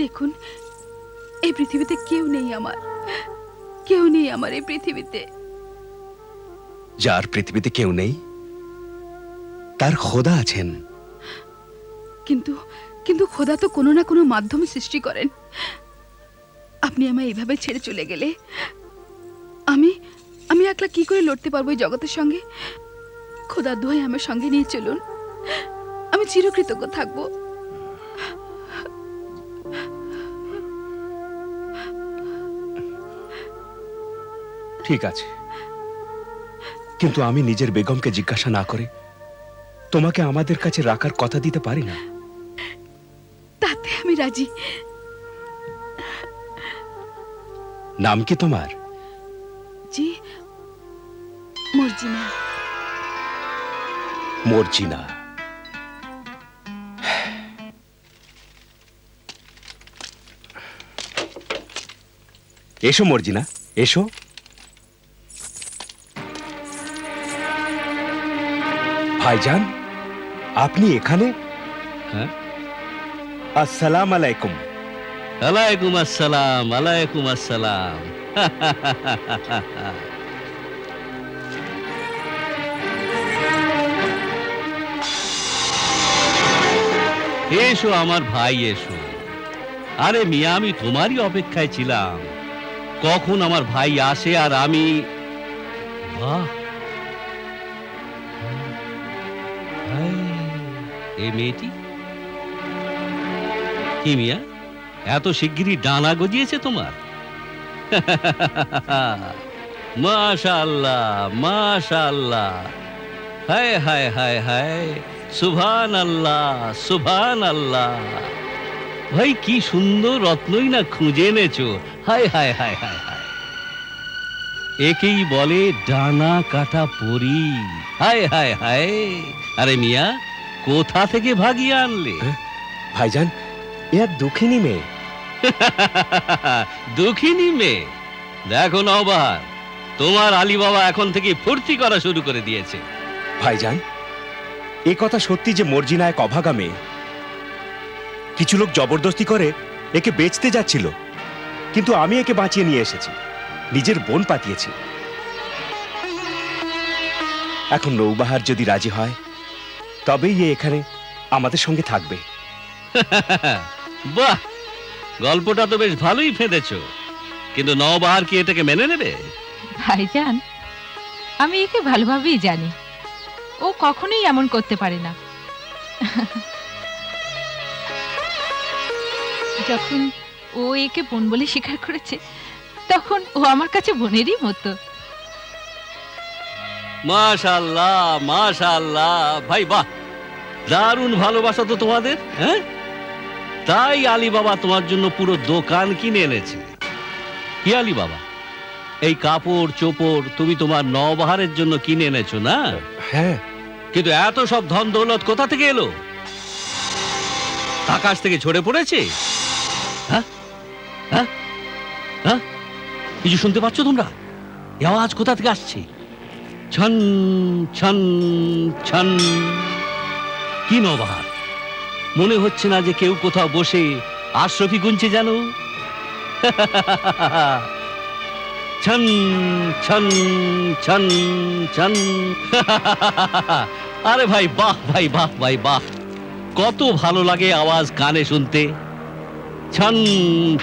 দেখুন, এই পৃথিবীতে কেউ নেই আমার, কেউ নেই আমার এই পৃথিবীতে। যার পৃথিবীতে কেউ নেই তার খোদা আছেন। কিন্তু কিন্তু খোদা তো কোনো না কোনো মাধ্যমে সৃষ্টি করেন। আপনি আমায় এইভাবে ছেড়ে চলে গেলে আমি আমি একলা কি করে লড়তে পারবো এই জগতের সঙ্গে? খোদার দোহাই আমার সঙ্গে নিয়ে চলুন, আমি চিরকৃতজ্ঞ থাকবো। ঠিক আছে, কিন্তু আমি নিজের বেগমকে জিজ্ঞাসা না করে তোমাকে আমাদের কাছে রাখার কথা দিতে পারি না। তাতে আমি রাজি। নাম কি তোমার? জি, মর্জিনা। মর্জিনা। এসো মর্জিনা, এসো। ভাইজান, আপনি এখানে? হ্যাঁ, আসসালাম আলাইকুম। আলাইকুম আসসালাম, আলাইকুম আসসালাম। এসো আমার ভাই, এসো। আরে মিয়া, আমি তোমারই অপেক্ষায় ছিলাম, কখন আমার ভাই আসে আর আমি। বাহ, এই মেয়েটি কি মিয়া, এত শিগগিরই ডানা গজিয়েছে তোমার? মাশাআল্লাহ, মাশাআল্লাহ। হায় হায় হায় হায়, সুবহানাল্লাহ, সুবহানাল্লাহ। ভাই, কি সুন্দর রত্নই না খুঁজে এনেছো। হায় হায় হায় হায় হায়, একেই বলে ডানা কাটা পরী। হায় হায় হায়। আরে মিয়া, কোথা থেকে ভাগিয়ে আনলে? ভাইজান, এ এক দুঃখিনী মেয়ে। দুঃখিনী মেয়ে? দেখো নওবাহার, তোমার আলী বাবা এখন থেকে ফুর্তি করা শুরু করে দিয়েছে। ভাইজান, এ কথা সত্যি যে মর্জিনা এক অভাগা মেয়ে। কিছু লোক জবরদস্তি করে একে বেচতে যাচ্ছিল, কিন্তু আমি একে বাঁচিয়ে নিয়ে এসেছি, নিজের বোন পাঠিয়েছি। এখন নৌবাহার যদি রাজি হয় তবেই এ এখানে আমাদের সঙ্গে থাকবে। বাহ, গল্পটা তো বেশ ভালোই ফেঁদেছো, কিন্তু নওবাহার কি এটাকে মেনে নেবে? ভাইজান, আমি একে ভালোভাবেই জানি, ও কখনোই এমন করতে পারে না। যখন ও একে বোন বলে স্বীকার করেছে, তখন ও আমার কাছে বোনেরই মতো। মাশাআল্লাহ, মাশাআল্লাহ। ভাই বাহ, দারুণ ভালোবাসা তো তোমাদের। হ্যাঁ, তাই আলী বাবা তোমার জন্য পুরো দোকান কিনে এনেছে। কি আলী বাবা, এই কাপড় চোপড় তুমি তোমার নওবাহারের জন্য কিনে এনেছো না? হ্যাঁ। কিন্তু এত সব ধন দৌলত কোথা থেকে এলো? আকাশ থেকে ঝরে পড়েছে? হ্যাঁ হ্যাঁ হ্যাঁ, কিছু শুনতে পাচ্ছ তোমরা? এই আওয়াজ কোথা থেকে আসছে? ছন ছন ছন। কি নওবাহার, মনে হচ্ছে না যে কেউ কোথাও বসে আশরফি গুনছে যেন? ছন ছন ছন ছন। আরে ভাই বাহ, ভাই বাহ, ভাই বাহ, কত ভালো লাগে আওয়াজ কানে শুনতে। ছন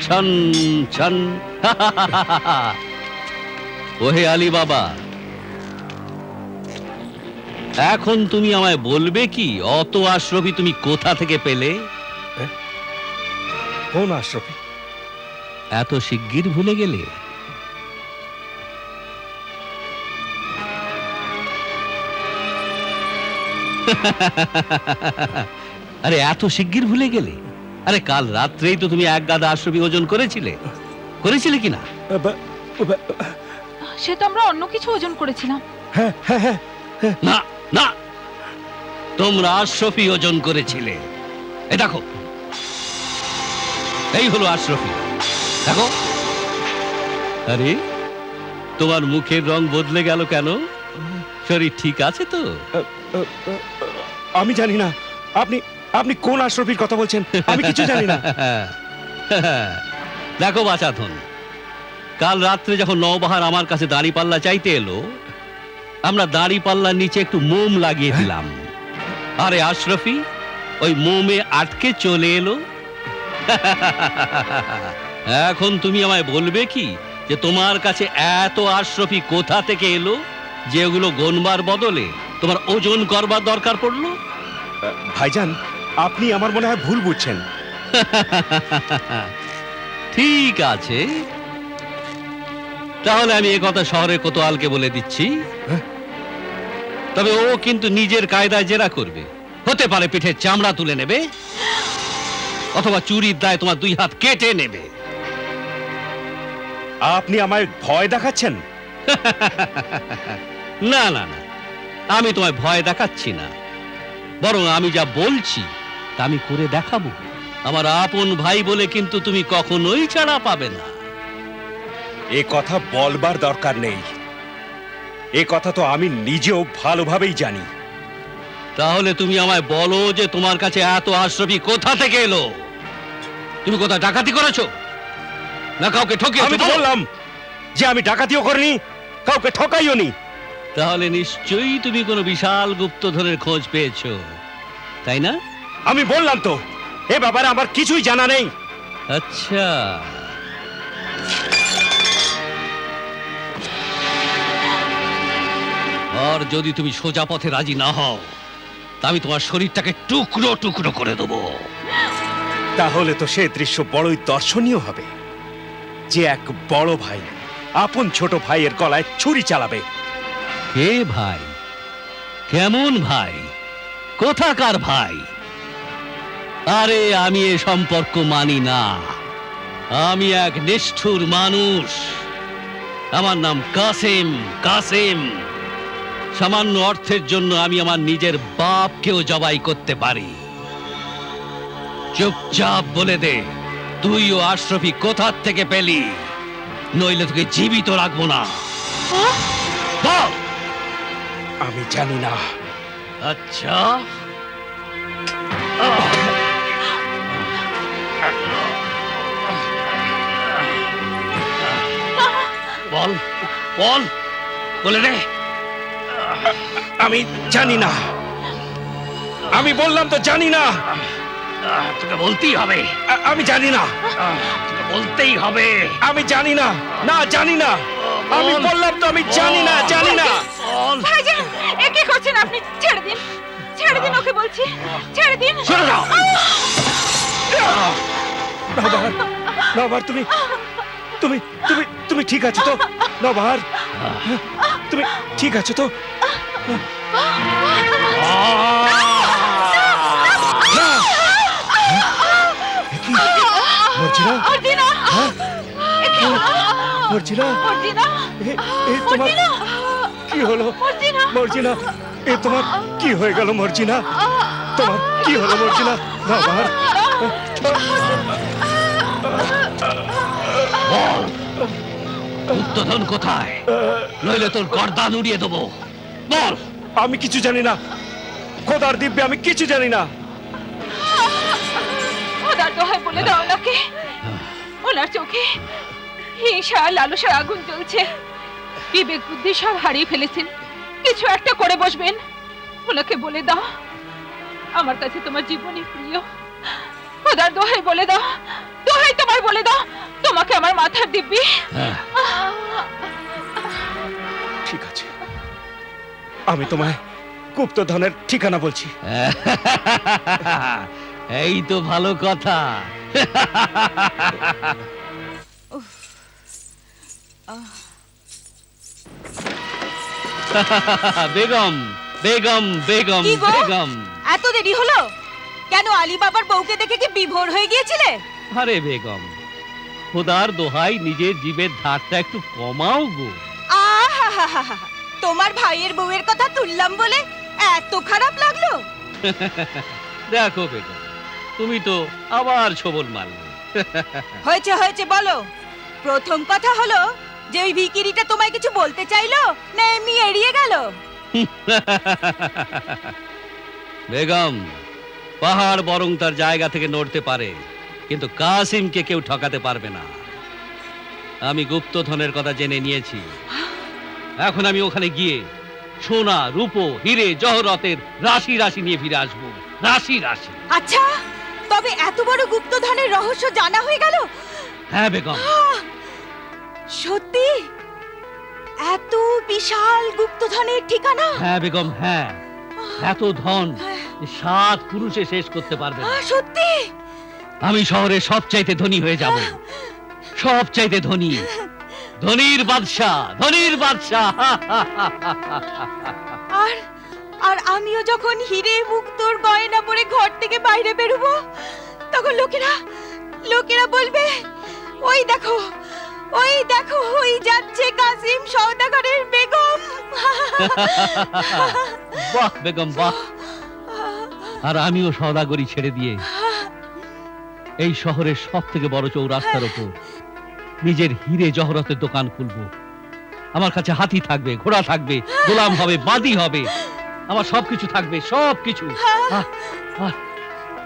ছন ছন। ওহে আলী বাবা, এখন তুমি আমায় বলবে কি অত আশরফি তুমি কোথা থেকে পেলে? কোন আশরফি? এত শিগগির ভুলে গেলে? আরে এত শিগগির ভুলে গেলে? আরে কাল রাত্রেই তো তুমি এক গাদা আশরফি ওজন করেছিলে, করেছিলে কিনা? সে তো আমরা অন্য কিছু ওজন করেছিলাম। হ্যাঁ হ্যাঁ হ্যাঁ। না না, তোমরা আশরফি ওজন করেছিলে। এ দেখো, এই হলো আশরফি, দেখো। আরে তোমার মুখের রং বদলে গেল কেন? শরীর ঠিক আছে তো? আমি জানি না, আপনি আপনি কোন আশরফির কথা বলছেন, আমি কিছু জানি না। দেখো বাচাধন, কাল রাত্রে যখন নওবাহার আমার কাছে দাঁড়িপাল্লা চাইতে এলো, আমরা দাঁড়িপাল্লার নিচে একটু মোম লাগিয়ে দিলাম। আরে আশরাফি ওই মোমে আটকে চলে এলো। এখন তুমি আমায় বলবে কি যে তোমার কাছে এত আশরাফি কোথা থেকে এলো, যেগুলো গনবার বদলে তোমার ওজন করবার দরকার পড়লো? ভাইজান, আপনি আমার মনে হয় ভুল বুঝছেন। ঠিক আছে, তাহলে আমি এ কথা শহরের কোতোয়ালকে বলে দিচ্ছি। হ্যাঁ? তবে ও কিন্তু নিজের কায়দায় জেরা করবে। হতে পারে পিঠের চামড়া তুলে নেবে, অথবা চুরির দায় তোমার 2 হাত কেটে নেবে। আপনি আমায় ভয় দেখাচ্ছেন? না না না, আমি তোমায় ভয় দেখাচ্ছি না, বরং আমি যা বলছি তা আমি করে দেখাবো। আমার আপন ভাই বলে কিন্তু তুমি কখনোই ছাড়া পাবে না। এ কথা বলবার দরকার নেই, এ কথা তো আমি নিজেও ভালোভাবেই জানি। তাহলে তুমি আমায় বলো যে তোমার কাছে এত আশরাফি কোথা থেকে এলো? তুমি কোথায় ডাকাতি করেছো, না কাউকে ঠকিয়েছো? আমি তো বললাম যে আমি ডাকাতিও করিনি, কাউকে ঠকাইও নি। তাহলে নিশ্চয়ই তুমি কোনো বিশাল গুপ্তধনের খোঁজ পেয়েছো, তাই না? আমি বললাম তো, এ ব্যাপারে আমার কিছুই জানা নেই। আচ্ছা, আর যদি তুমি সোজা পথে রাজি না হও, তা আমি তোমার শরীরটাকে টুকরো টুকরো করে দেবো। তাহলে তো সে দৃশ্য বড়ই দর্শনীয় হবে, যে এক বড় ভাই আপন ছোট ভাইয়ের গলায় ছুরি চালাবে। কে ভাই? কেমন ভাই? কোথাকার ভাই? আরে আমি এ সম্পর্ক মানি না। আমি এক নিষ্ঠুর মানুষ, আমার নাম কাসেম। কাসেম, সামান্য অর্থের জন্য আমি আমার নিজের বাপকেও জবাই করতে পারি। চুপচাপ বলে দে তুই ও আশরাফি কোথার থেকে পেলি, নইলে তোকে জীবিত রাখবো না। বল। আমি জানি না। আচ্ছা, বল বল, বলে দে। আমি জানি না, আমি বললাম তো জানি না। তোকে বলতেই হবে। আমি জানি না, তোকে বলতেই হবে। আমি জানি না। না, জানি না। আমি বললাম তো আমি জানি না, জানি না। বল। ভাইজান, এ কি করছেন আপনি? ছেড়ে দিন, ছেড়ে দিন, ওকে বলছি, ছেড়ে দিন। সরে যাও। নবার, নবার, তুমি তুমি তুমি তুমি ঠিক আছো তো? নবার, তুমি ঠিক আছো তো? না! এ কি? মর্জিনা? অর্জিনা, হ্যাঁ? এ কি হলো? মর্জিনা? অর্জিনা, এ তোমার অর্জিনা, কি হলো? অর্জিনা, মর্জিনা, এ তোমার কি হয়ে গেল মর্জিনা? তোমার কি হলো মর্জিনা? নবার, বল, গুপ্তধন কোথায়, নইলে তোর গর্দান উড়িয়ে দেবো। বল। আমি কিছু জানি না, খোদার দিব্যে আমি কিছু জানি না। খোদার দোহাই বলে দাও ওনাকে, ওনার চোখে হিংসা লালসার আগুন জ্বলছে, বিবেক বুদ্ধি সব হারিয়ে ফেলেছেন, কিছু একটা করে বসবেন। ওনাকে বলে দাও আমার কাছে তোমার জীবনই প্রিয়। খোদার দোহাই বলে দাও, দোহাই তোমার বলে দাও, তোমাকে আমার মাথার দিব্যি। ঠিক আছে, আমি তোমায় গুপ্তধনের ঠিকানা বলছি। এই তো ভালো কথা। বেগম, বেগম, বেগম, কি গো? বেগম। এত দেরি হলো কেন? আলী বাবার বউকে দেখে কি বিভোর হয়ে গিয়েছিলে? আরে বেগম, খোদার দোহাই নিজের জীবের ধারটা একটু কমাও গো। আহা, তোমার ভাইয়ের বউয়ের কথা তুললাম বলে এত খারাপ লাগলো? দেখো বেগম, তুমি তো আবার ছবল মারলে। হয়েছে হয়েছে, বলো। প্রথম কথা হলো যে ওই ভিকিরিটা তোমায় কিছু বলতে চাইলো না এমনি এড়িয়ে গেল? বেগম, পাহাড় বরং তার জায়গা থেকে নড়তে পারে, কিন্তু কাসিমকে কেউ ঠকাতে পারবে না। আমি গুপ্তধনের কথা জেনে নিয়েছি। এখন আমি ওখানে গিয়ে সোনা, রূপো, হিরে, জহরতের রাশি রাশি নিয়ে ফিরে আসবো। রাশি রাশি। আচ্ছা, তবে এত বড় গুপ্তধনের রহস্য জানা হয়ে গেল? হ্যাঁ বেগম। সত্যি? এত বিশাল গুপ্তধনের ঠিকানা? হ্যাঁ বেগম, হ্যাঁ। এত ধন 7 পুরুষে শেষ করতে পারবে না। সত্যি? আমি শহরের সবচাইতে ধনী হয়ে যাব। সবচাইতে ধনী, ধনীর বাদশা, ধনীর বাদশা। আর আর আমিও যখন হিরে মুক্তোর গয়না পরে ঘর থেকে বাইরে বেরোবো, তখন লোকেরা লোকেরা বলবে, ওই দেখো, ওই দেখো, ওই যাচ্ছে কাসিম সওদাগরের বেগম। বাহ বেগম, বাহ। আর আমিও সওদাগরি ছেড়ে দিয়ে এই শহরের সব থেকে বড় চৌরাস্তার উপর নিজের হিরে জহরতের দোকান খুলবো। আমার কাছে হাতি থাকবে, ঘোড়া থাকবে, গোলাম হবে, বাদী হবে, আমার সবকিছু থাকবে, সবকিছু।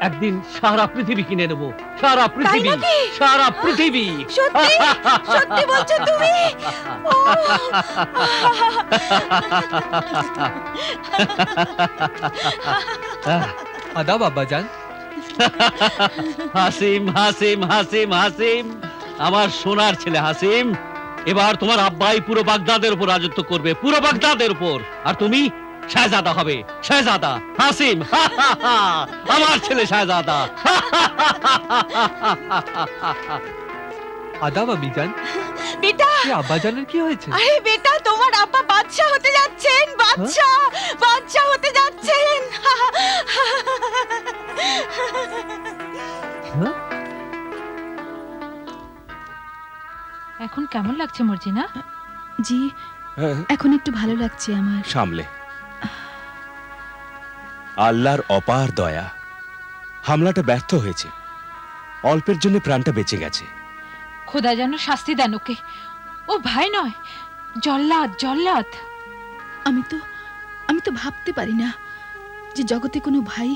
একদিন সারা পৃথিবী কিনে নেবো, সারা পৃথিবী, তাই নাকি? সারা পৃথিবী। সত্যি? সত্যি বলছো তুমি? ও, আদাব আব্বাজান। হাসিম, হাসিম, হাসিম, হাসিম, আমার সোনার ছেলে হাসিম। এবার তোমার আব্বাই পুরো বাগদাদের উপর রাজত্ব করবে, পুরো বাগদাদের উপর। আর তুমি শাহজাদা হবে, শাহজাদা। হাসিম, আমার ছেলে শাহজাদা। আদাব আম্মিজান। বেটা, এই আব্বাজানের কি হয়েছে? আরে বেটা, তোমার আব্বা বাদশা হতে যাচ্ছেন, বাদশা, বাদশা হতে যাচ্ছেন। হ্যাঁ? এখন কেমন লাগছে মর্জিনা? জি, এখন একটু ভালো লাগছে আমার। সামলে। আল্লাহর অপার দয়া, হামলাটা ব্যর্থ হয়েছে। অল্পের জন্য প্রাণটা বেঁচে গেছে। খোদা যেন শাস্তি দেন ওকে। ও ভাই নয়, জল্লাদ, জল্লাদ। আমি তো ভাবতে পারি না যে জগতে কোনো ভাই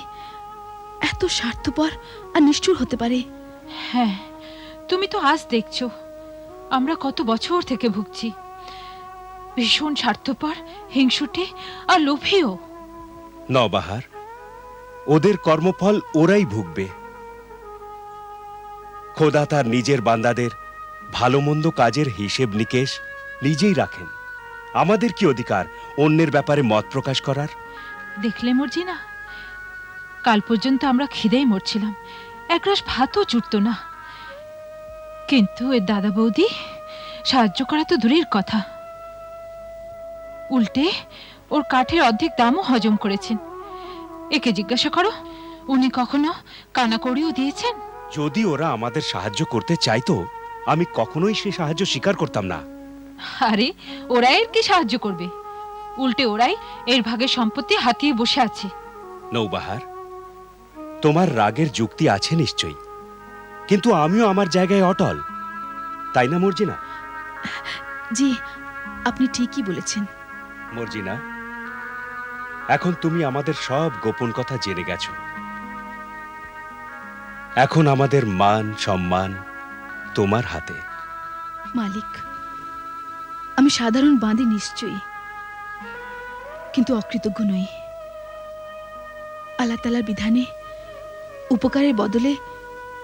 এত স্বার্থপর আর নিষ্ঠুর হতে পারে। হ্যাঁ, তুমি তো আজ দেখছো, আমরা কত বছর থেকে ভুগছি। ভীষণ স্বার্থপর, হিংসুটে আর লোভীও। নবাহার, ওদের কর্মফল ওরাই ভুগবে। খোদা তার নিজের বান্দাদের ভালো মন্দ কাজের হিসেব নিকেশ নিজেই রাখেন। আমাদের কি অধিকার অন্যের ব্যাপারে মত প্রকাশ করার? দেখলে মর্জিনা, কাল পর্যন্ত আমরা খিদেই মরছিলাম, একরাশ ভাতও জুটতো না। কিন্তু এর দাদা বৌদি সাহায্য করা তো দূরের কথা, উল্টে ওর কাঠের অর্ধেক দামও হজম করেছেন। একে জিজ্ঞাসা করো, উনি কখনো কানাকড়িও দিয়েছেন? যদি ওরা আমাদের সাহায্য করতে চাইতো, আমি কখনোই সে সাহায্য স্বীকার করতাম না। আরে, ওরা এর কি সাহায্য করবে? উল্টে ওরাই এর ভাগের সম্পত্তি হাতিয়ে বসে আছে। নৌবাহার, তোমার রাগের যুক্তি আছে নিশ্চয়ই, কিন্তু আমিও আমার জায়গায় অটল, তাই না মর্জিনা? জি, আপনি ঠিকই বলেছেন। মর্জিনা, এখন তুমি আমাদের সব গোপন কথা জেনে গেছো। এখন আমাদের মান সম্মান তোমার হাতে। মালিক, আমি সাধারণ বাঁধি নিশ্চয়ই, কিন্তু অকৃতজ্ঞ নই। আল্লাহ তাআলার বিধানে উপকারের বদলে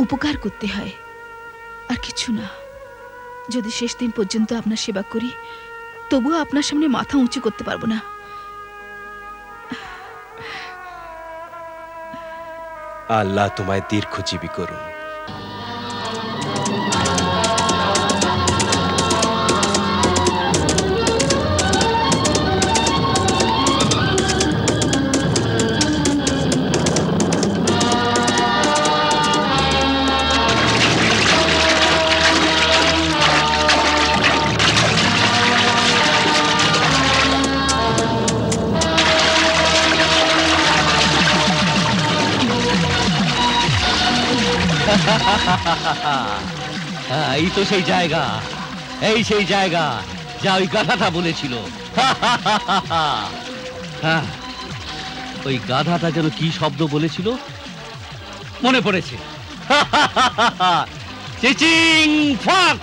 উপকার করতে হয়, আর কিছু না। যদি শেষ দিন পর্যন্ত আপনার সেবা করি, তবুও আপনার সামনে মাথা উঁচু করতে পারবো না। আল্লাহ তোমায় দীর্ঘজীবী করুন। এই তো সেই জায়গা, এই সেই জায়গা যা ওই গাধাটা বলেছিল। হ্যাঁ, ওই গাধাটা যেন কি শব্দ বলেছিল মনে পড়েছে। চিচিং ফাক,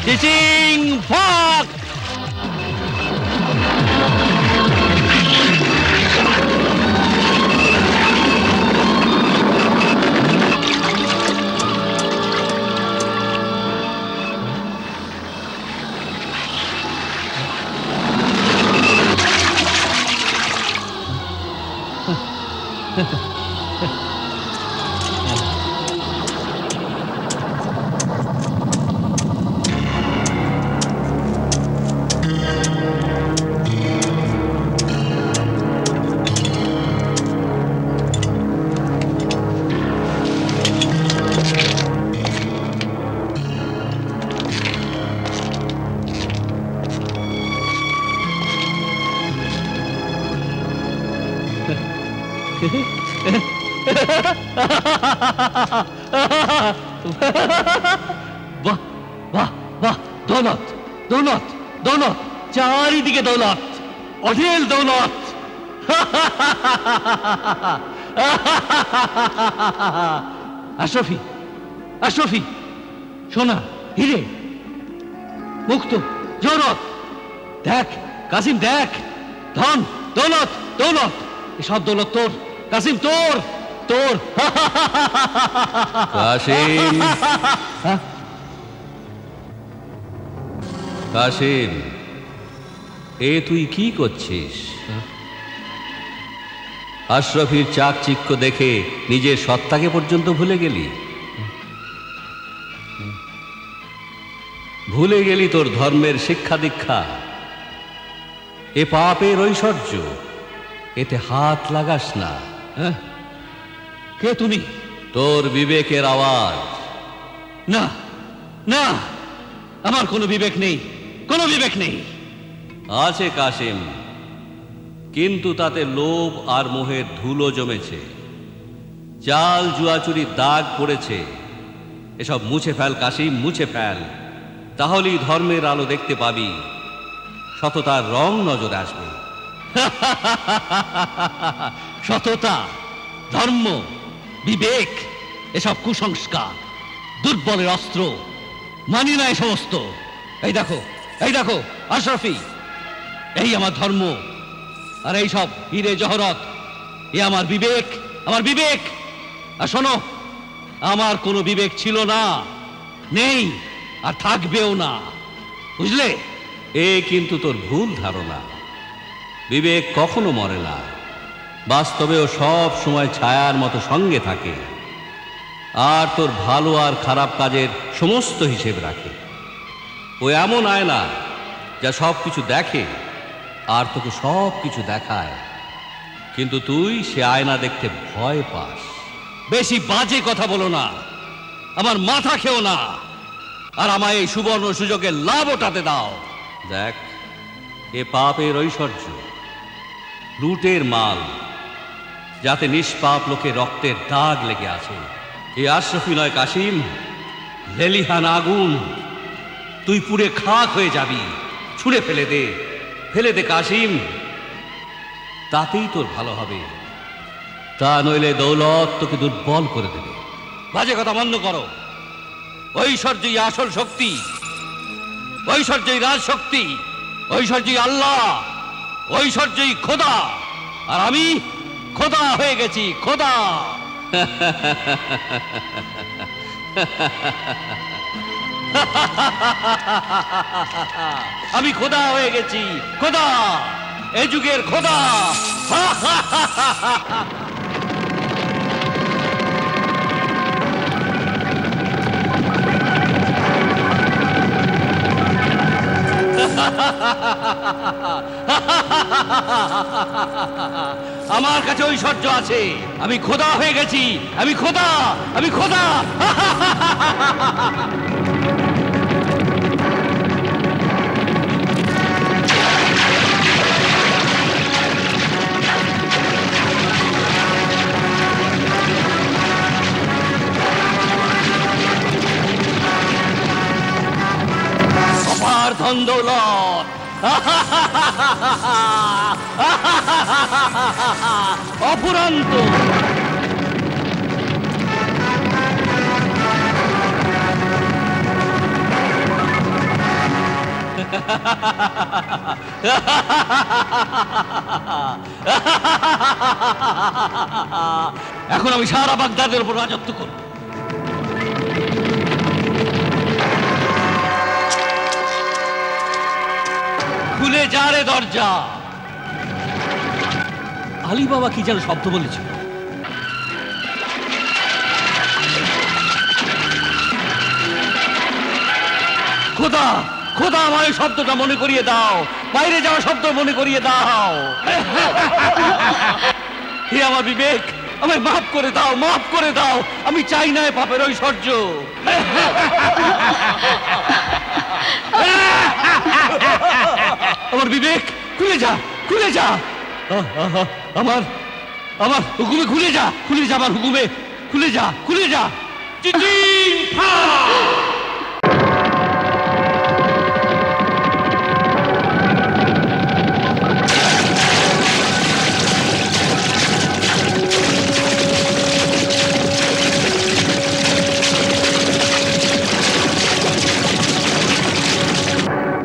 চিচিং ফাক। বাহ বাহ বাহ, দৌলত দৌলত দৌলত, চারিদিকে দৌলত, অঢেল দৌলত। আশরফি, আশরফি, সোনা, হিরে, মুক্ত, জহরত, দেখ কাসিম, দেখ, ধন, দৌলত, দৌলত, এসব দৌলত তোর কাসিম, তোর তোর। কাশিম, কাশিম, এ তুই কি করছিস? আশরাফির চাকচিক্য দেখে নিজের সত্তাকে পর্যন্ত ভুলে গেলি? ভুলে গেলি তোর ধর্মের শিক্ষা দীক্ষা? এ পাপের ঐশ্বর্য, এতে হাত লাগাস না। হ্যাঁ? কে তুমি? তোর বিবেকের আওয়াজ। না না, আমার কোনো বিবেক নেই, কোনো বিবেক নেই। আছে কাশিম, কিন্তু তাতে লোভ আর মোহের ধুলো জমেছে, চাল জুয়াচুরির দাগ পড়েছে। এসব মুছে ফেল কাশিম, মুছে ফেল, তাহলেই ধর্মের আলো দেখতে পাবি, সততার রং নজরে আসবে। সততা, ধর্ম, বিবেক, এসব কুসংস্কার, দুর্বলের অস্ত্র, মানি না এ সমস্ত। এই দেখো, এই দেখো আশরাফি, এই আমার ধর্ম, আর এই সব হীরে জহরত, এ আমার বিবেক, আমার বিবেক। আর শোনো, আমার কোনো বিবেক ছিল না, নেই, আর থাকবেও না, বুঝলে? এ কিন্তু তোর ভুল ধারণা। বিবেক কখনো মরে না, বাস্তবেও সব সময় ছায়ার মতো সঙ্গে থাকে, আর তোর ভালো আর খারাপ কাজের সমস্ত হিসেব রাখে। ও এমন আয়না যা সব কিছু দেখে আর তোকে সব কিছু দেখায়, কিন্তু তুই সে আয়না দেখতে ভয় পাস। বেশি বাজে কথা বলো না, আমার মাথা খেও না, আর আমায় এই সুবর্ণ সুযোগের লাভ ওঠাতে দাও। দেখ, এ পাপের ঐশ্বর্য, লুটের মাল, যাতে নিষ্পাপ লোকের রক্তের দাগ লেগে আছে। এ আশরাফি নয় কাশিম, লেলিহান আগুন, তুই পুড়ে খাক হয়ে যাবি। ছুঁড়ে ফেলে দে, ফেলে দে কাশিম, তাতেই তোর ভালো হবে। তা নইলে দৌলত তোকে দুর্বল করে দেবে। বাজে কথা বন্ধ করো। ঐশ্বর্যই আসল শক্তি, ঐশ্বর্যই রাজশক্তি, ঐশ্বর্যই আল্লাহ, ঐশ্বর্যই খোদা, আর আমি খোদা হয়ে গেছি, খোদা। আমি খোদা হয়ে গেছি, খোদা, এ যুগের খোদা। আমার কাছে ঐশ্বর্য আছে, আমি খোদা হয়ে গেছি, আমি খোদা, আমি খোদা। অপার ধন দৌলত, অফুরন্ত। এখন আমি সারা বাগদাদের উপর রাজত্ব করব। খুলে যা রে দরজা। আলী বাবা কি যেন শব্দ বলেছিল। খোদা, খোদা আমার এই শব্দটা মনে করিয়ে দাও, বাইরে যাওয়া শব্দ মনে করিয়ে দাও। হে আমার বিবেক, আমায় মাফ করে দাও, মাফ করে দাও। আমি চাই না এ পাপের ঐশ্বর্য। আমার বিবেক, খুলে যা, খুলে যা। আমার আমার হুকুমে খুলে যা, খুলে যা আমার হুকুমে, খুলে যা, খুলে যা। চিচিং ফা!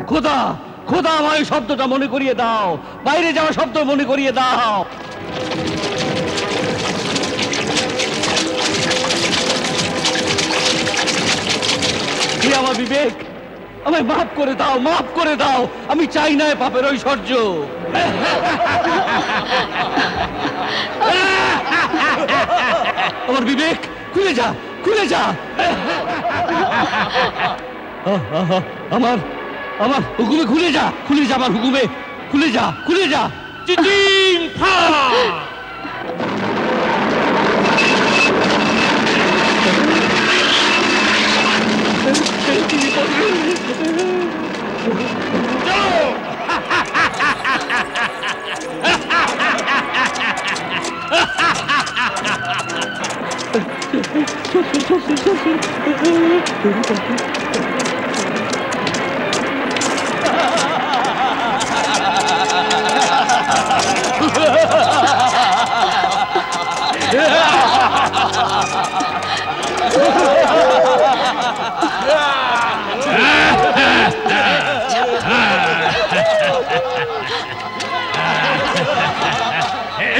খোদা, খোদা আমার এই শব্দটা মনে করিয়ে দাও, বাইরে যাওয়া শব্দ মনে করিয়ে দাও। হে আমার বিবেক, আমায় মাফ করে দাও, মাফ করে দাও। আমি চাই না এ পাপের ঐশ্বর্য। আমার বিবেক, খুলে যা, খুলে যা। আমার আমার হুকুমে খুলে যা, খুলে যা আমার হুকুমে, খুলে যা, খুলে যা। চিচিং ফা!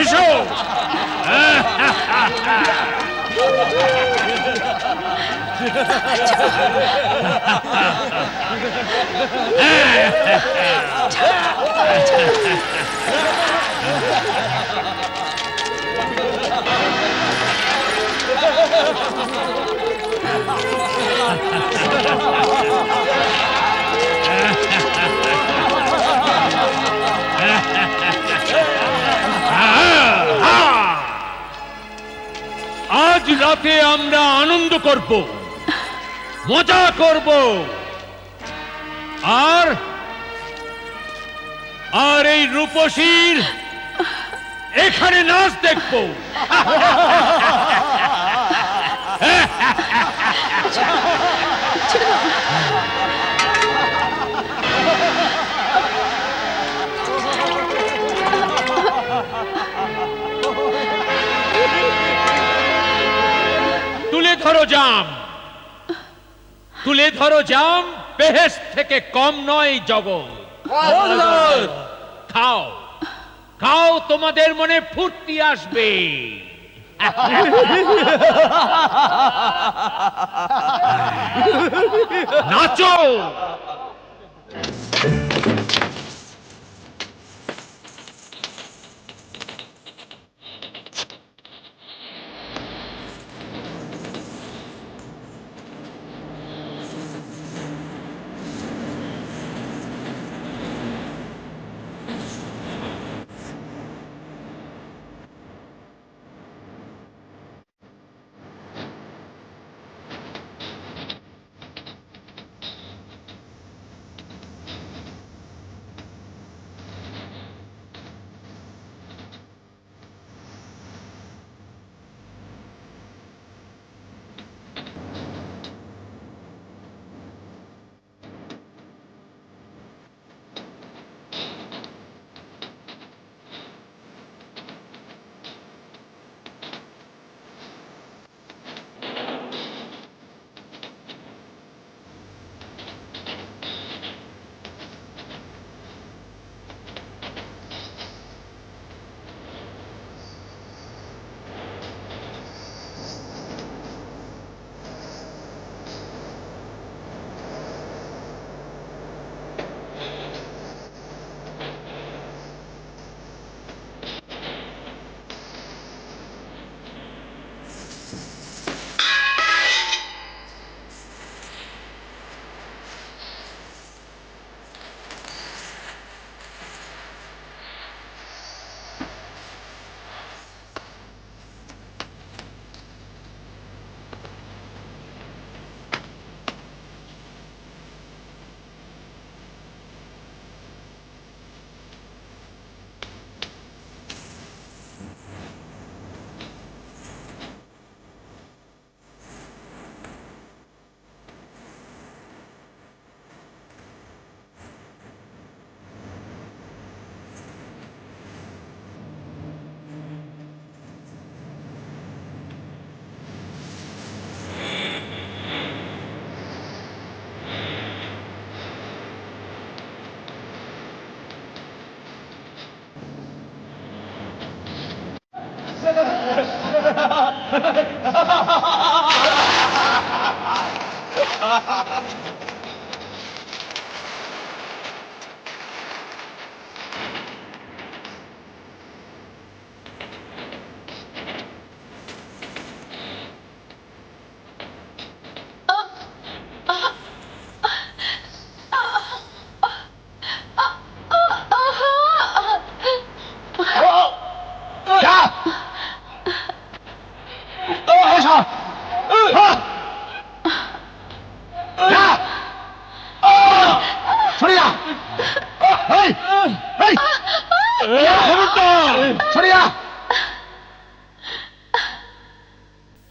এসো। আজ রাতে আমরা আনন্দ করব, মজা করব, আর আর এই রূপসীর এখানে নাচ দেখব। তুলে ধরো জাম, তুলে ধরো জাম, বেহেশত থেকে কম নয় জগৎ। খাও, খাও, তোমাদের মনে ফুর্তি আসবে। নাচো।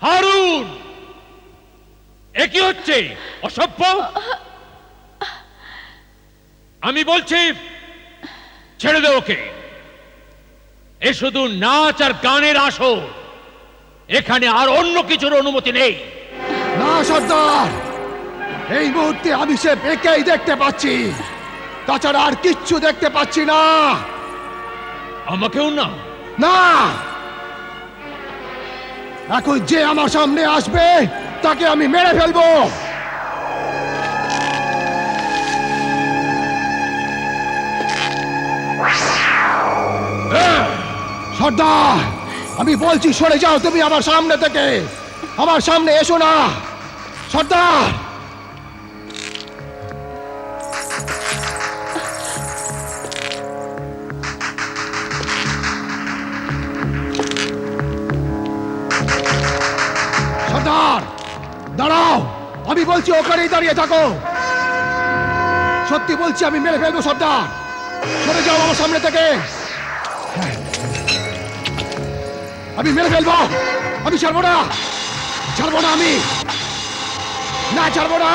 হারুন, এ কি হচ্ছে? অসভ্য! আমি বলছি ছেড়ে দে ওকে। এ শুধু নাচ আর গানের আসর, এখানে আর অন্য কিছুর অনুমতি নেই। না সর্দার, এই মুহূর্তে আমি সে একেই দেখতে পাচ্ছি, তাছাড়া আর কিচ্ছু দেখতে পাচ্ছি না। আমাকেও না? না, এখন যে আমার সামনে আসবে তাকে আমি মেরে ফেলবো। সর্দার, আমি বলছি সরে যাও তুমি আমার সামনে থেকে, আমার সামনে এসো না সর্দার। সর্দার দাঁড়াও, আমি বলছি ওখানেই দাঁড়িয়ে থাকো। সত্যি বলছি আমি মেরে ফেলবো সর্দার, সরে যাও আমার সামনে থেকে। আমি মেরে ফেলবো, আমি ছাড়বো না, ছাড়বো না, আমি না ছাড়বো না।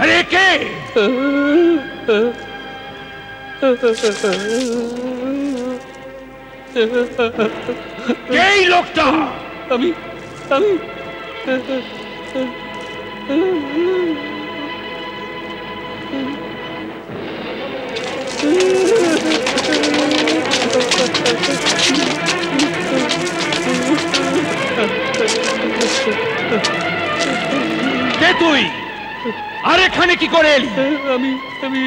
আরে কে? এই লোকটা? আমি আমি কে তুই? আর এখানে কি করে এলি? আমি আমি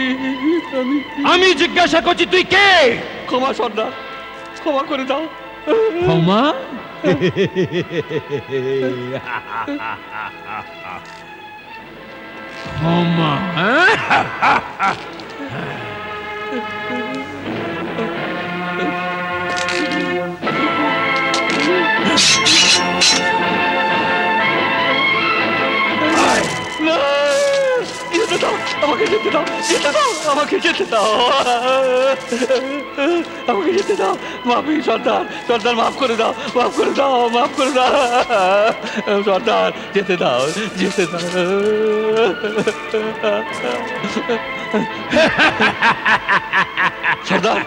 আমি আমি জিজ্ঞাসা করছি তুই কে? ক্ষমা সর্দার, ক্ষমা করে দাও। ক্ষমা? ক্ষমা? না, যেতে দাও, আমাকে যেতে দাও, যেতে দাও, আমাকে যেতে দাও, আমাকে যেতে দাও। মাফি সর্দার, সর্দার মাফ করে দাও, মাফ করে দাও, মাফ করে দাও সর্দার, যেতে দাও, যেতে দাও। সর্দার,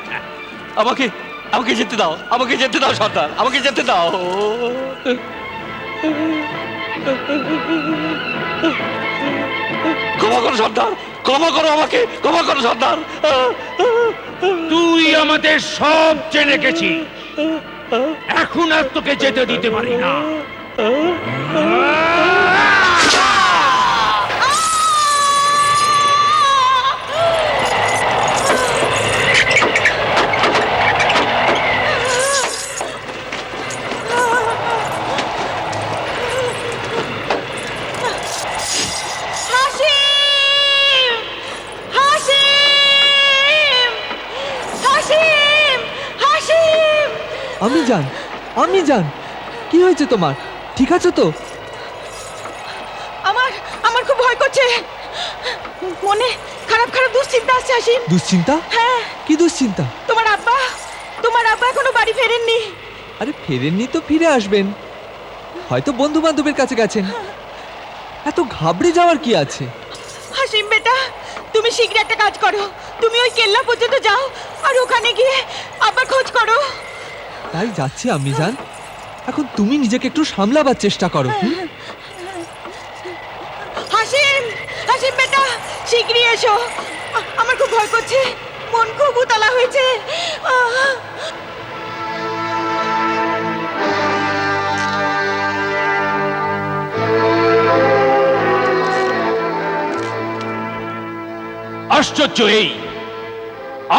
আমাকে আমাকে যেতে দাও, আমাকে যেতে দাও সর্দার, আমাকে যেতে দাও। ক্ষমা করো সর্দার, ক্ষমা করো আমাকে, ক্ষমা করো সর্দার। তুই আমাদের সব জেনে গেছিস, এখন আর তোকে যেতে দিতে পারি না। হাসিম, হাসিম! আমি জান কি হয়েছে তোমার? ঠিক আছে তো? আমার আমার খুব ভয় করছে। মনে খারাপ খারাপ দুশ্চিন্তা আসছে হাসিম। দুশ্চিন্তা? হ্যাঁ, কি দুশ্চিন্তা? তোমার আব্বা এখনো বাড়ি ফেরেননি। আরে ফেরেননি তো ফিরে আসবেন, হয়তো বন্ধু বান্ধবের কাছে গেছেন। এত ঘাবড়ে যাওয়ার কি আছে? হাসিম বেটা, তুমি শীঘ্র একটা কাজ করো, তুমি ওই কেল্লা পর্যন্ত যাও আর ওখানে গিয়ে আব্বার খোঁজ করো। তাই যাচ্ছি আমি জান। এখন তুমি নিজেকে একটু সামলাবার চেষ্টা করো। হাসিম, হাসিম বেটা, শীঘ্রই এসো। আমার খুব ভয় করছে, মন খুব উতলা হয়েছে।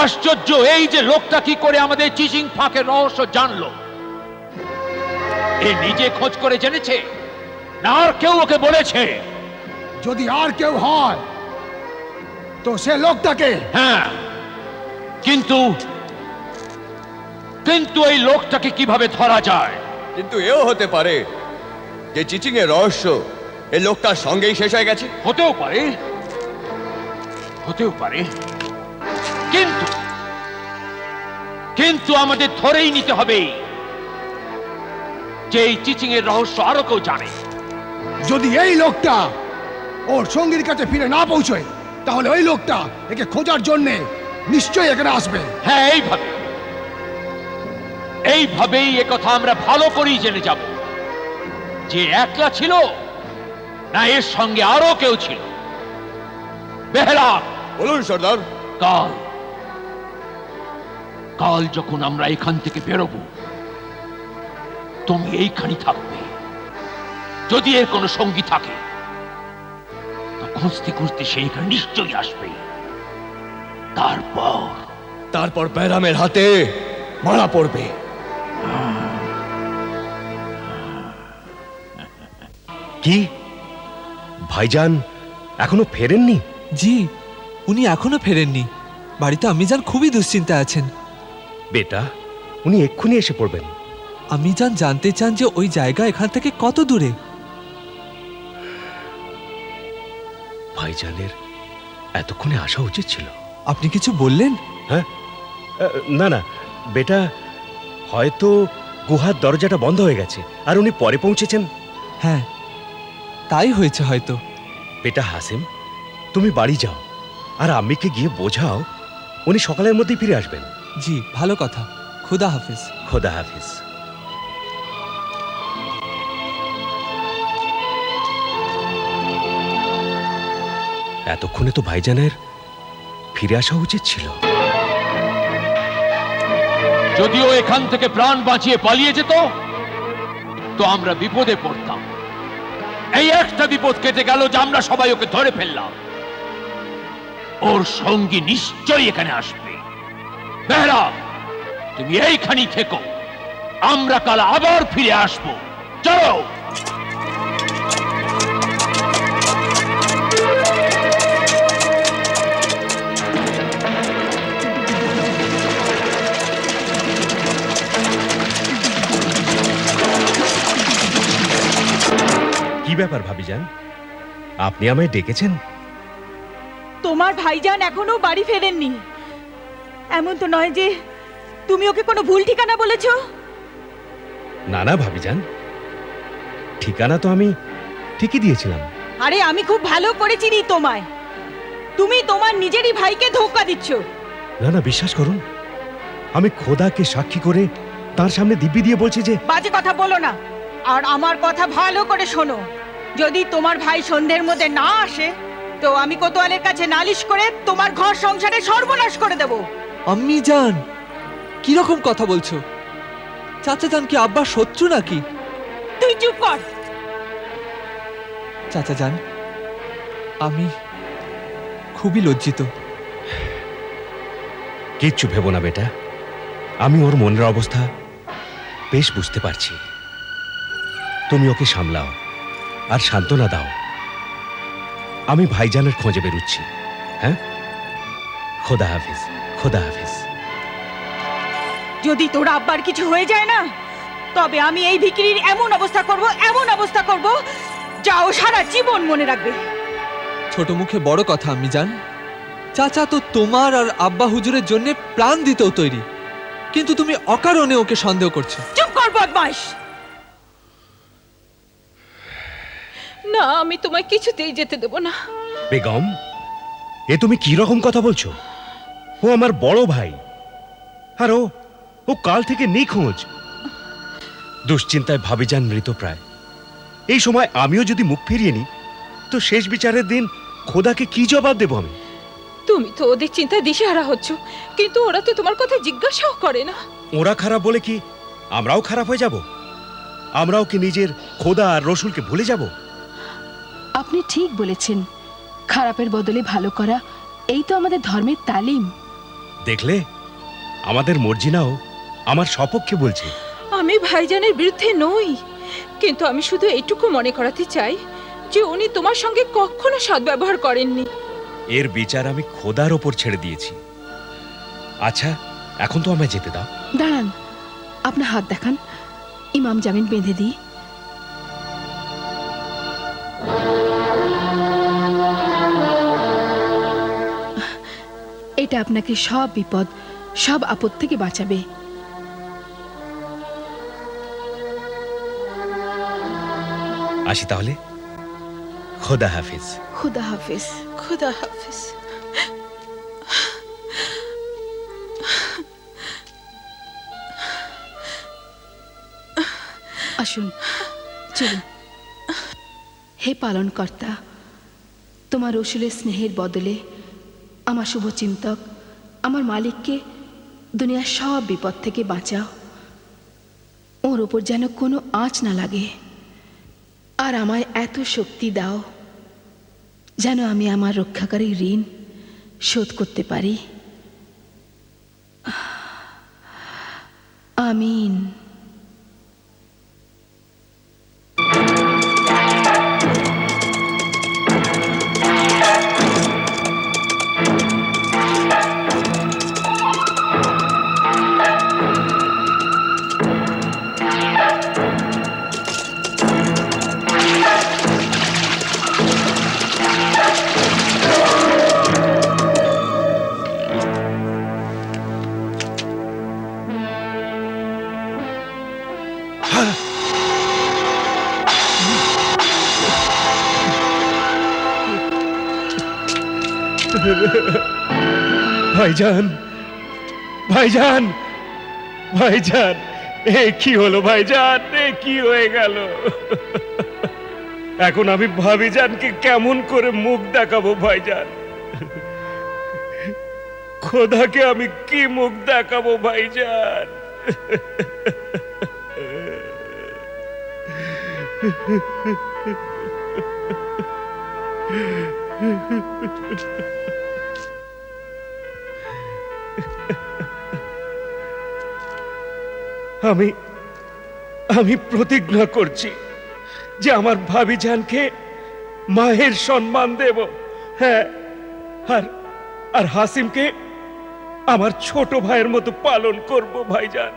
আশ্চর্য এই যে লোকটা কি করে আমাদের চিচিং ফাঁকের রহস্য জানলো। এ নিজে খোঁজ করে জেনেছে না আর কেউ ওকে বলেছে? যদি আর কেউ হয় তো সে লোকটাকে। হ্যাঁ, কিন্তু এই লোকটাকে কিভাবে ধরা যায়? কিন্তু এও হতে পারে যে চিচিং এর রহস্য এই লোকটার সঙ্গেই শেষ হয়ে গেছে। হতেও পারে, কিন্তু আমাদের ধরেই নিতে হবে যে এই চিচিং এর রহস্য আরো কেউ জানে। যদি এই লোকটা ওর সঙ্গীর কাছে ফিরে না পৌঁছয় তাহলে ওই লোকটা একে খোঁজার জন্য নিশ্চয়ই এখানে আসবে। হ্যাঁ, এইভাবেই একথা আমরা ভালো করেই জেনে যাব যে একলা ছিল না এর সঙ্গে আরো কেউ ছিল। বেহরা, বলুন সর্দার। কাল যখন আমরা এখান থেকে বেরোবো তুমি এইখানে থাকবে। যদি এর কোনো সঙ্গী থাকে তো খুঁজতে খুঁজতে সে এখানে নিশ্চয়ই আসবে। তারপর ব্যারামের হাতে মারা পড়বে। কি ভাইজান এখনো ফেরেননি? জি, উনি এখনো ফেরেননি। বাড়িতে আমি জান খুবই দুশ্চিন্তা আছেন। বেটা, উনি এক্ষুনি এসে পড়বেন। আমি জানতে চান যে ওই জায়গা এখান থেকে কত দূরে। ভাইজানের এতক্ষণে আসা উচিত ছিল। আপনি কিছু বললেন? হ্যাঁ, না বেটা, হয়তো গুহার দরজাটা বন্ধ হয়ে গেছে আর উনি পরে পৌঁছেছেন। হ্যাঁ, তাই হয়েছে হয়তো। বেটা হাসিম, তুমি বাড়ি যাও আর আম্মিকে গিয়ে বোঝাও উনি সকালের মধ্যেই ফিরে আসবেন। জি, ভালো কথা। খুদা হাফিজ। খোদা হাফিজ। এতক্ষণে তো ভাইজানের ফিরে আসা উচিত ছিল। যদিও এখান থেকে প্রাণ বাঁচিয়ে পালিয়ে যেত তো আমরা বিপদে পড়তাম। এই একটা বিপদ কেটে গেল যে আমরা সবাই ওকে ধরে ফেললাম। ওর সঙ্গী নিশ্চয়ই এখানে আসবে। বেহরা, তুমি এইখানেই থেকো, আমরা কাল আবার ফিরে আসবো। চলো। কি ব্যাপার ভাবিজান, আপনি আমায় ডেকেছেন? তোমার ভাইজান এখনো বাড়ি ফেরেননি। এমন তো নয় যে তুমি ওকে কোনো ভুল ঠিকানা বলেছো? না ভাবিজান, ঠিকানা তো আমি ঠিকই দিয়েছিলাম। আরে আমি খুব ভালো করে চিনি তোমায়। তুমি তোমার নিজেরই ভাইকে ধোঁকা দিচ্ছ। না বিশ্বাস করুন, আমি খোদাকে সাক্ষী করে তার সামনে দিব্যি দিয়ে বলছি যে। বাজে কথা বলো না, আর আমার কথা ভালো করে শোনো। যদি তোমার ভাই সন্ধ্যের মধ্যে না আসে তো আমি কোতোয়ালের কাছে নালিশ করে তোমার ঘর সংসারে সর্বনাশ করে দেব। আম্মি জান, কিরকম কথা বলছো? চাচা জান কি আব্বার শত্রু নাকি? তুই চুপ কর। চাচা জান, আমি খুবই লজ্জিত। কিচ্ছু ভেবো না বেটা, আমি ওর মনের অবস্থা বেশ বুঝতে পারছি। তুমি ওকে সামলাও আর সান্ত্বনা দাও। আমি ভাইজানের খোঁজে বেরুচ্ছি। হ্যাঁ, খোদা হাফিজ। খোদা হাফিজ। যদি তোর আব্বার কিছু হয়ে যায় না, তবে আমি এই ভিকিরির এমন অবস্থা করব যা ও সারা জীবন মনে রাখবে। ছোট মুখে বড় কথা আমি জান। চাচা তো তোমার আর আব্বা হুজুরের জন্য প্রাণ দিতেও তৈরি, কিন্তু তুমি অকারণে ওকে সন্দেহ করছো। চুপ কর বদমাশ! না, আমি তোমায় কিছুতেই যেতে দেব না। বেগম, এ তুমি কি রকম কথা বলছো? ও আমার বড় ভাই, আর ও কাল থেকে নিখোঁজ। দুশ্চিন্তায় ভাবিজান মৃতপ্রায়। এই সময় আমিও যদি মুখ ফিরিয়ে নিই, তো শেষ বিচারের দিন খোদাকে কি জবাব দেব আমি? তুমি তো ওদের চিন্তায় দিশেহারা হচ্ছ, কিন্তু ওরা তো তোমার কথা জিজ্ঞাসাও করে না। ওরা খারাপ বলে কি আমরাও খারাপ হয়ে যাব? আমরাও কি নিজের খোদা আর রসুলকে ভুলে যাব? আপনি ঠিক বলেছেন, খারাপের বদলে ভালো করা এই তো আমাদের ধর্মের তালিম। দেখলে, আমাদের মর্জিনাও আমার সপক্ষে বলছে। আমি ভাইজানের বিরুদ্ধে নই, কিন্তু আমি শুধু এইটুকু মনে করাতে চাই যে উনি তোমার সঙ্গে কখনো সদ্ব্যবহার করেননি। এর বিচার আমি খোদার ওপর ছেড়ে দিয়েছি। আচ্ছা, এখন তো আমায় যেতে দাও। দাঁড়ান, আপনার হাত দেখান, ইমাম জামিন বেঁধে দিই। এটা আপনাকে সব বিপদ, সব আপদ থেকে বাঁচাবে। আসি তাহলে। খোদা হাফিজ। খুদা হাফিজ। খুদা হাফিজ। আসুন, চলুন। হে পালনকর্তা, তোমার রসুলের স্নেহের বদলে আমার শুভচিন্তক, আমার মালিককে দুনিয়ার সব বিপদ থেকে বাঁচাও। ওর ওপর যেন কোনো আঁচ না লাগে। আর আমায় এত শক্তি দাও যেন আমি আমার রক্ষাকারী ঋণ শোধ করতে পারি। আমিন। ভাইজান, ভাইজান, ভাইজান, এ কি হলো ভাইজান? এ কি হয়ে গেল? এখন আমি ভাবিজানকে কেমন করে মুখ দেখাবো ভাইজান? খোদাকে আমি কি মুখ দেখাবো ভাইজান? আমি প্রতিজ্ঞা করছি যে আমার ভাবিজানকে মায়ের সম্মান দেব। হ্যাঁ, আর হাসিমকে আমার ছোট ভাইয়ের মতো পালন করব ভাইজান।